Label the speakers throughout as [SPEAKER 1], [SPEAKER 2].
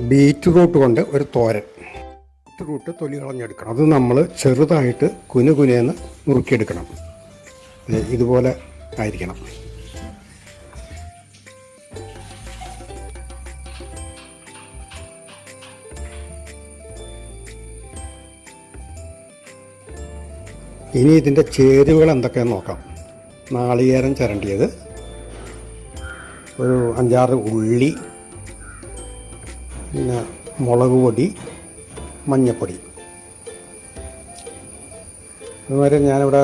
[SPEAKER 1] Beetroot കൊണ്ട് ഒരു തോരൻ. Beetroot തൊലി കളഞ്ഞെടുക്കണം. അത് നമ്മൾ ചെറുതായിട്ട് കുനുകുനേന്ന് നുറുക്കിയെടുക്കണം. ഇതുപോലെ ആയിരിക്കണം. ഇനി ഇതിൻ്റെ ചേരുവകൾ എന്തൊക്കെയാണെന്ന് നോക്കാം. നാളികേരം ചിരണ്ടിയത്, ഒരു 5-6 ഉള്ളി, പിന്നെ മുളക് പൊടി, മഞ്ഞൾപ്പൊടി. അതുമാതിരി ഞാനിവിടെ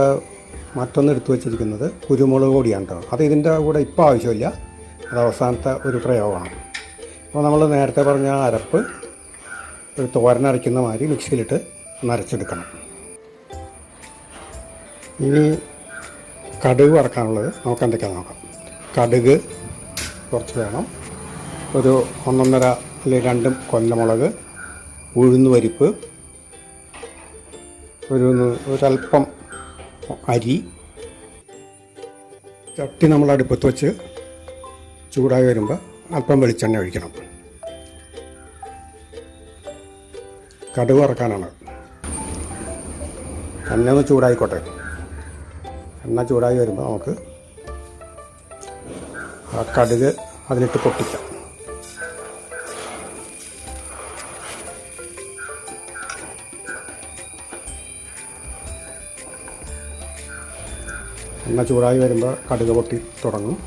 [SPEAKER 1] മറ്റൊന്ന് എടുത്തു വച്ചിരിക്കുന്നത് കുരുമുളക് പൊടിയാണ് കേട്ടോ. അത് ഇതിൻ്റെ കൂടെ ഇപ്പോൾ ആവശ്യമില്ല, അത് അവസാനത്തെ ഒരു പ്രയോഗമാണ്. അപ്പോൾ നമ്മൾ നേരത്തെ പറഞ്ഞ അരപ്പ് ഒരു തോരനരയ്ക്കുന്ന മാതിരി മിക്സിയിലിട്ട് നരച്ചെടുക്കണം. ഇനി കടുക് വറക്കാനുള്ളത് നമുക്ക് എന്തൊക്കെയാണെന്ന് നോക്കാം. കടുക് കുറച്ച് വേണം, ഒരു 1.5 അല്ലെങ്കിൽ 2 കൊല്ലമുളക്, ഉഴുന്ന് പരിപ്പ്, ഒരല്പം അരി. ചട്ടി നമ്മൾ അടുപ്പത്ത് വെച്ച് ചൂടായി വരുമ്പോൾ അല്പം വെളിച്ചെണ്ണ ഒഴിക്കണം. കടുക് വറക്കാനാണ്. എണ്ണ ഒന്ന് ചൂടായിക്കോട്ടെ. എണ്ണ ചൂടായി വരുമ്പോൾ നമുക്ക് ആ കടുക് അതിലിട്ട് പൊട്ടിക്കാം. എണ്ണ ചൂടായി വരുമ്പോൾ കടുക് പൊട്ടി തുടങ്ങും.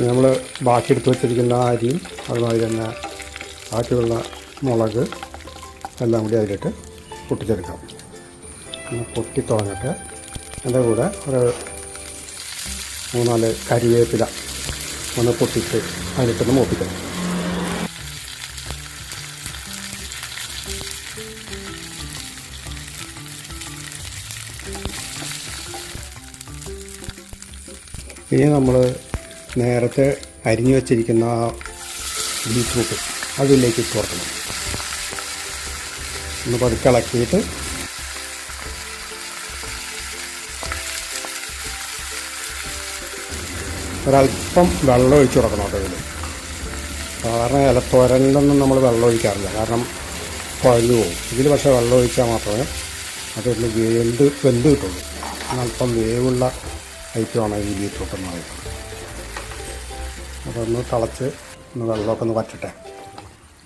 [SPEAKER 1] നമ്മൾ ബാക്കി എടുത്ത് വെച്ചിരിക്കുന്ന അരിയും അതുമാതിരി തന്നെ ബാക്കിയുള്ള മുളക് എല്ലാം കൂടി അതിലിട്ട് പൊട്ടിച്ചെടുക്കാം. പൊട്ടി തുടങ്ങിയിട്ട് അതിൻ്റെ കൂടെ ഒരു 3-4 കരിവേപ്പില ഒന്ന് പൊട്ടിച്ച് അതിലിട്ടൊന്ന് മൂപ്പിക്കണം. ഇനി നമ്മൾ നേരത്തെ അരിഞ്ഞു വച്ചിരിക്കുന്ന ബീറ്റ്റൂട്ട് അതിലേക്ക് ഇട്ട് കൊടുക്കണം. ഒന്ന് പതുക്കെ ഇളക്കിയിട്ട് ഒരല്പം വെള്ളം ഒഴിച്ച് കൊടുക്കണം കേട്ടോ. ഇതിൽ സാധാരണ ഇലത്തോരനിലൊന്നും നമ്മൾ വെള്ളം ഒഴിക്കാറില്ല, കാരണം കുഴഞ്ഞു പോകും. ഇതിൽ പക്ഷേ വെള്ളം ഒഴിച്ചാൽ മാത്രമേ അതൊന്ന് വെന്ത് കിട്ടുള്ളൂ. അല്പം വേവുള്ള ഐറ്റമാണ് ഈ ബീറ്റ്റൂട്ട് എന്ന് പറയുന്നത്. അതൊന്ന് തിളച്ച് വെള്ളമൊക്കെ ഒന്ന് വറ്റട്ടെ.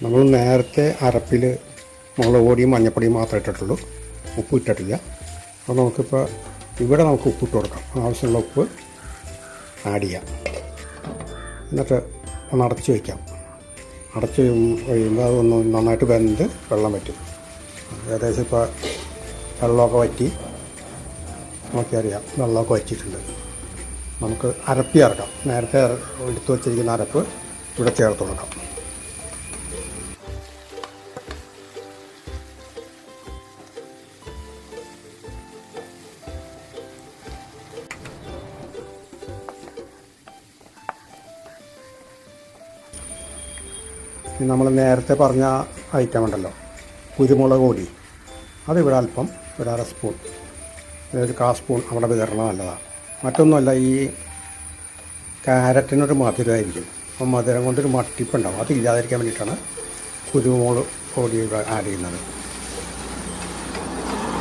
[SPEAKER 1] നമ്മൾ നേരത്തെ അരപ്പിൽ മുളക് പൊടിയും മഞ്ഞൾപ്പൊടിയും മാത്രമേ ഇട്ടിട്ടുള്ളൂ, ഉപ്പ് ഇട്ടിട്ടില്ല. അപ്പോൾ നമുക്കിപ്പോൾ ഇവിടെ നമുക്ക് ഉപ്പിട്ട് കൊടുക്കാം. ആവശ്യമുള്ള ഉപ്പ് ആഡ് ചെയ്യാം. എന്നിട്ട് ഒന്ന് അടച്ച് വയ്ക്കാം. അടച്ച് കഴിയുമ്പോൾ അതൊന്ന് നന്നായിട്ട് വെന്ത് വെള്ളം വറ്റും. ഏകദേശം ഇപ്പോൾ വെള്ളമൊക്കെ വറ്റി നോക്കിയറിയാം, വെള്ളമൊക്കെ വറ്റിയിട്ടുണ്ട്. നമുക്ക് അരപ്പ് ചേർക്കാം. നേരത്തെ എടുത്തു വച്ചിരിക്കുന്ന അരപ്പ് ഇവിടെ ചേർത്ത് കൊടുക്കാം. നമ്മൾ നേരത്തെ പറഞ്ഞ ഐറ്റം ഉണ്ടല്ലോ, കുരുമുളക് പൊടി, അതിവിടെ അല്പം ഒരു 1/2 സ്പൂൺ, ഒരു 1/4 സ്പൂൺ അവിടെ വിതരണം നല്ലതാണ്. മറ്റൊന്നുമല്ല, ഈ ക്യാരറ്റിനൊരു മധുരമായിരിക്കും. അപ്പം മധുരം കൊണ്ടൊരു മട്ടിപ്പുണ്ടാവും. അതില്ലാതിരിക്കാൻ വേണ്ടിയിട്ടാണ് കുരുമുളക് പൊടി ആഡ് ചെയ്യുന്നത്.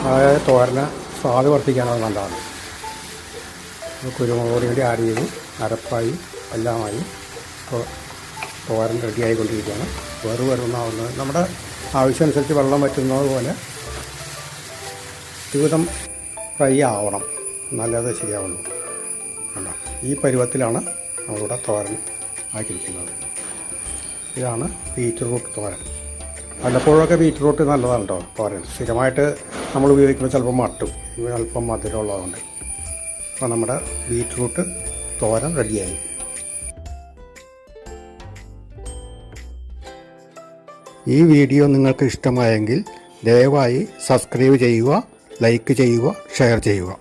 [SPEAKER 1] അതായത് തോരനെ സ്വാദ് വർദ്ധിക്കാനാണ് നല്ലതാണ്. കുരുമുളക് പൊടി കൂടി ആഡ് ചെയ്തു, അരപ്പായി എല്ലാമായി ഇപ്പോൾ തോരൻ റെഡിയായിക്കൊണ്ടിരിക്കുകയാണ്. വെറുവെറുന്നാവുന്നത് നമ്മുടെ ആവശ്യമനുസരിച്ച് വെള്ളം വറ്റുന്നത് പോലെ ജീവിതം ഫ്രൈ ആവണം, നല്ലത് ശരിയാവുള്ളൂ. കണ്ടോ, ഈ പരുവത്തിലാണ് നമ്മളിവിടെ തോരൻ ആക്കിയിരിക്കുന്നത്. ഇതാണ് ബീറ്റ്റൂട്ട് തോരൻ. വല്ലപ്പോഴൊക്കെ ബീറ്റ്റൂട്ട് നല്ലതാണ് കേട്ടോ തോരൻ. സ്ഥിരമായിട്ട് നമ്മൾ ഉപയോഗിക്കുമ്പോൾ ചിലപ്പോൾ മട്ടും, അല്പം മധുരമുള്ളതുകൊണ്ട്. അപ്പോൾ നമ്മുടെ ബീറ്റ്റൂട്ട് തോരൻ റെഡിയായി. ഈ വീഡിയോ നിങ്ങൾക്ക് ഇഷ്ടമായെങ്കിൽ ദയവായി സബ്സ്ക്രൈബ് ചെയ്യുക, ലൈക്ക് ചെയ്യുക, ഷെയർ ചെയ്യുക.